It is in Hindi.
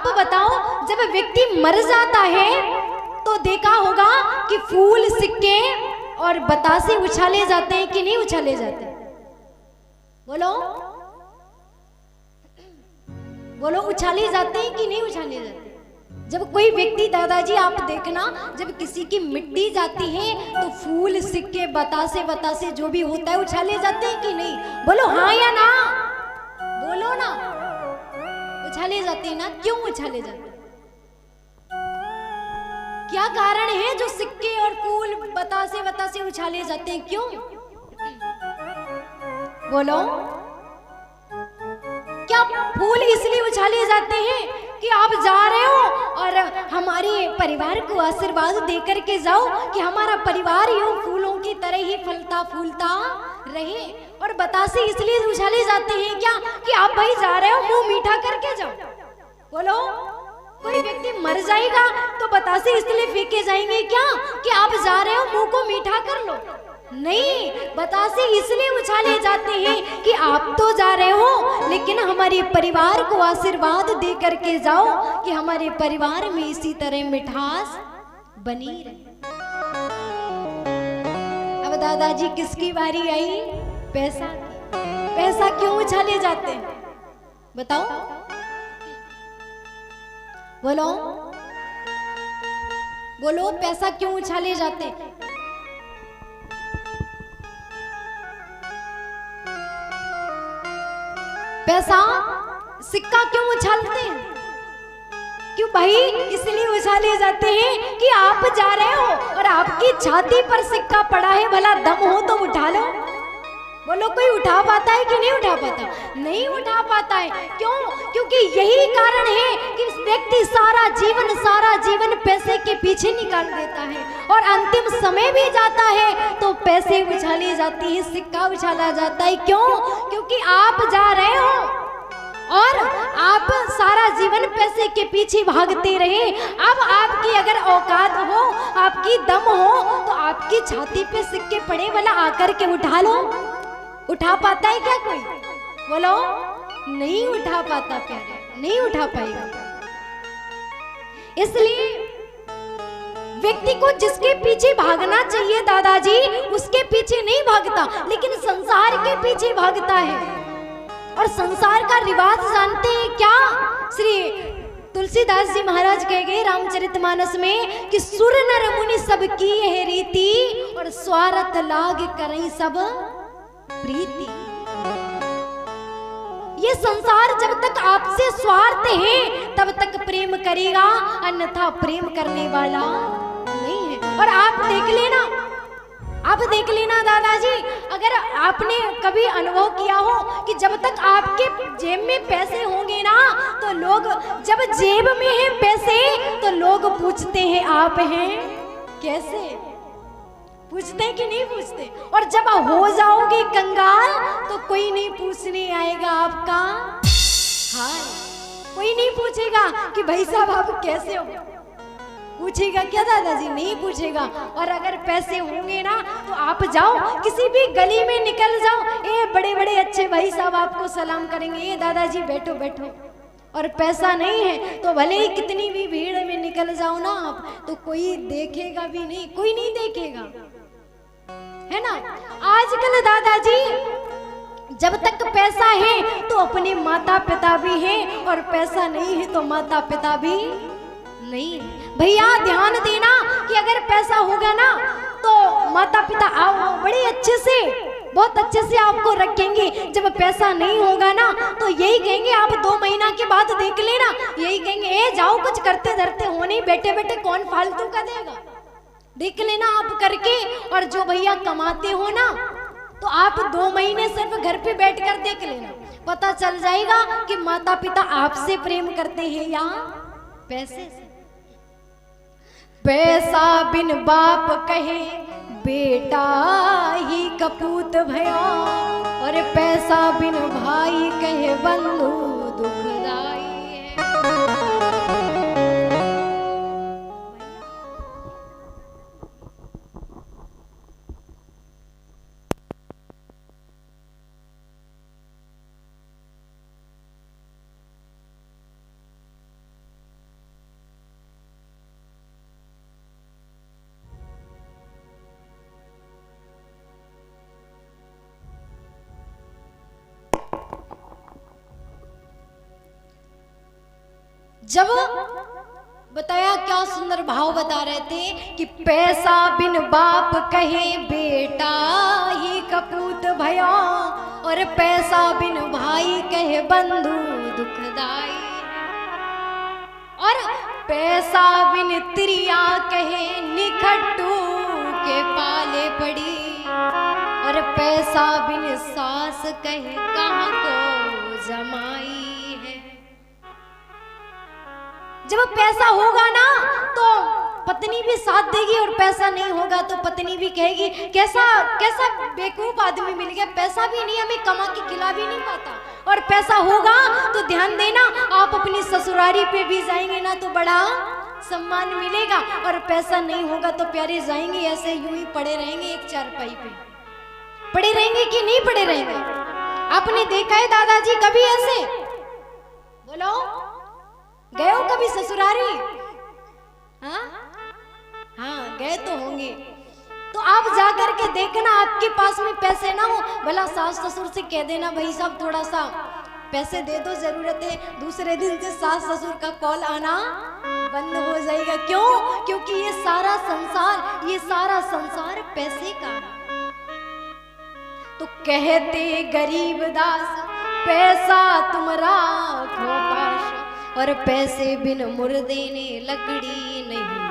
आप बताओ, जब व्यक्ति मर जाता है तो देखा होगा कि फूल, सिक्के और बतासे उछाले जाते हैं कि नहीं उछाले जाते? बोलो बोलो, उछाले जाते हैं कि नहीं उछाले जाते? जब कोई व्यक्ति, दादाजी आप देखना, जब किसी की मिट्टी जाती है तो फूल, सिक्के, बतासे जो भी होता है उछाले जाते हैं कि नहीं? बोलो हाँ या ना, बोलो ना। उछाले जाते हैं ना? क्यों उछाले जाते हैं? क्या कारण है जो सिक्के और फूल, बतासे उछाले जाते हैं? क्यों? बोलो। क्या फूल इसलिए उछाले जाते हैं कि आप जा रहे हो और हमारे परिवार को आशीर्वाद देकर के जाओ कि हमारा परिवार यूं फूलों की तरह ही फलता फूलता रहे? और बतासे इसलिए उछाले जाते हैं क्या कि आप भाई जा रहे हो, मुंह मीठा करके जाओ? बोलो। कोई व्यक्ति मर जाएगा तो बतासे इसलिए फेंके जाएंगे क्या कि आप जा रहे हो, मुंह को मीठा कर लो? नहीं, बतासे इसलिए उछाले जाते हैं कि आप तो जा रहे हो लेकिन हमारे परिवार को आशीर्वाद दे करके जाओ कि हमारे परिवार में इसी तरह मिठास बनी रहे। अब दादाजी किसकी बारी आई? पैसा की। पैसा क्यों उछाले जाते हैं बताओ? बोलो बोलो, पैसा क्यों उछाले जाते हैं? पैसा, सिक्का क्यों उछालते हैं? क्यों भाई? इसलिए उछाले जाते हैं कि आप जा रहे हो और आपकी छाती पर सिक्का पड़ा है, भला दम हो तो उठा लो। बोलो, कोई उठा पाता है कि नहीं उठा पाता? नहीं उठा पाता है। क्यों? क्योंकि यही कारण है कि व्यक्ति सारा जीवन पैसे के पीछे निकाल देता है और अंतिम समय भी जाता है तो पैसे उछाली जाती है, सिक्का उछाला जाता है। क्यों? क्योंकि आप जा रहे हो और आप सारा जीवन पैसे के पीछे भागते रहे। अब आपकी अगर औकात हो, आपकी दम हो तो आपकी छाती पे सिक्के पड़े, वाला आकर के उठा लो। उठा पाता है क्या कोई? बोलो। नहीं उठा पाता प्यारे, नहीं उठा पाएगा। इसलिए व्यक्ति को जिसके पीछे भागना चाहिए दादाजी, उसके पीछे नहीं भागता, लेकिन संसार के पीछे भागता है। और संसार का रिवाज जानते हैं क्या? श्री तुलसीदास जी महाराज कह गए रामचरितमानस में कि सुर नर मुनि सब की है रीति और स्वार्थ लाग करई सब प्रीति। ये संसार जब तक आपसे स्वार्थ है तब तक प्रेम करेगा, अन्यथा प्रेम करने वाला नहीं है। और आप देख लेना दादाजी, अगर आपने कभी अनुभव किया हो कि जब तक आपके जेब में पैसे होंगे ना तो लोग, जब जेब में है पैसे तो लोग पूछते हैं आप हैं कैसे? पूछते कि नहीं पूछते? और जब हो जाओगे कंगाल तो कोई नहीं पूछने आएगा आपका हाल। कोई नहीं पूछेगा कि भाई साहब आप कैसे हो, पूछेगा क्या दादाजी? नहीं पूछेगा। और अगर पैसे होंगे ना तो आप जाओ, किसी भी गली में निकल जाओ, ए बड़े बड़े अच्छे भाई साहब आपको सलाम करेंगे, ए दादाजी बैठो बैठो। और पैसा नहीं है तो भले ही कितनी भी भीड़ में निकल जाओ ना आप, तो कोई देखेगा भी नहीं, कोई नहीं देखेगा, है ना? आजकल दादाजी जब तक पैसा है तो अपने माता पिता भी हैं और पैसा नहीं है तो माता पिता भी नहीं। भैया ध्यान देना कि अगर पैसा होगा ना तो माता पिता बड़े अच्छे से, बहुत अच्छे से आपको रखेंगे। जब पैसा नहीं होगा ना तो यही कहेंगे, आप 2 महीना के बाद देख लेना, यही कहेंगे ए जाओ कुछ करते धरते हो नहीं, बैठे बैठे कौन फालतू का देगा, देख लेना आप करके। और जो भैया कमाते हो ना तो आप 2 महीने सिर्फ घर पे बैठ कर देख लेना, पता चल जाएगा कि माता पिता आपसे प्रेम करते हैं या पैसे से। पैसा बिन बाप कहे बेटा ही कपूत भयो, और पैसा बिन भाई कहे बंधु दुखदाई है। जब बताया क्या सुंदर भाव बता रहे थे कि पैसा बिन बाप कहे बेटा ही कपूत भयो, और पैसा बिन भाई कहे बंधु दुखदाई, और पैसा बिन त्रिया कहे निखट्टू के पाले पड़ी, और पैसा बिन सास कहे कहाँ को जमाई है। जब पैसा होगा ना तो पत्नी भी साथ देगी, और पैसा नहीं होगा तो पत्नी भी कहेगी कैसा कैसा बेवकूफ आदमी मिल गया, पैसा भी नहीं हमें कमा के खिला भी नहीं पाता। और पैसा होगा तो ध्यान देना, आप अपनी ससुरारी पे भी जाएंगे ना तो बड़ा सम्मान मिलेगा, और पैसा नहीं होगा तो प्यारे जाएंगे ऐसे यूं ही पड़े रहेंगे, एक चारपाई पे पड़े रहेंगे कि नहीं पड़े रहेंगे। आपने देखा है दादाजी कभी ऐसे? बोलो, गए हो कभी ससुरारी? हाँ गए तो होंगे। तो आप जा करके देखना, आपके पास में पैसे ना हो, भला सास ससुर से कह देना भाई साहब थोड़ा सा पैसे दे दो, जरूरत है। दूसरे दिन से सास ससुर का कॉल आना बंद हो जाएगा। क्यों? क्योंकि ये सारा संसार पैसे का। तो कहते गरीब दास पैसा तुम राखो पास, और पैसे बिन मुर्दे ने लकड़ी नहीं